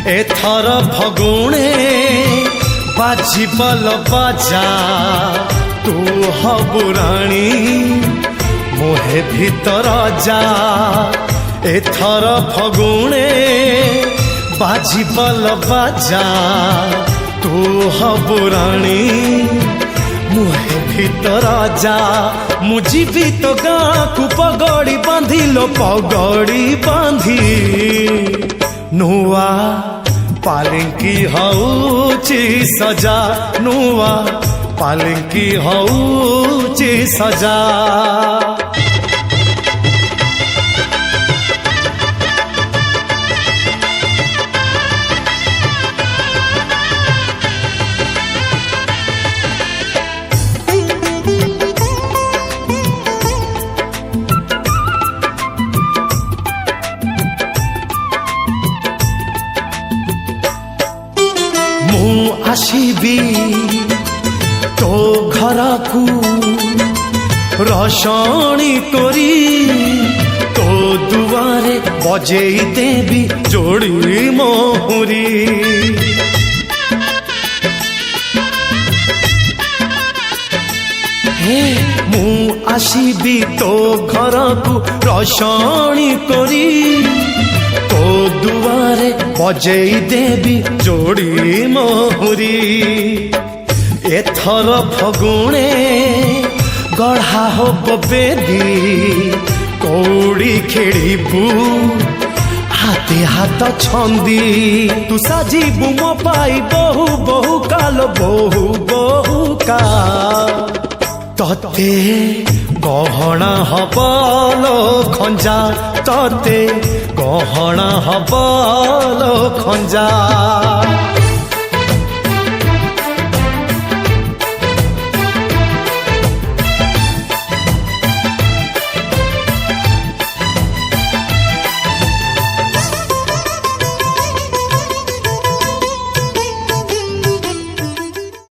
एथर फगुणे बाजिबल बाजा तू हबु राणी मोहे भीतर जा। एथर फगुणे बाजिबल बाजा तू हबु राणी मुहे भीतर जा। मु जीवी तो गाँ को पगड़ी बांधी लो पगड़ी बांधी नुआ पालिंकी हऊची सजा नुआ पालिंकी हऊची सजा। आसीबी तो घर को रसणी करी तो दुआरे बजेई देवी जोड़ी मोहरी। मु आसीबी तो घर को रसणी करी तो दुआरे बजेई देवी जोड़ी मोहरी। एथर फगुणे गढ़ा हब बेदी कौड़ी खेड़बू हाथे हाथ छंदी तू साजिबू मो पाई बहु बहु काल बहु बहु का तते गहना हबलो खंजा तते गहना हबलो खंजा।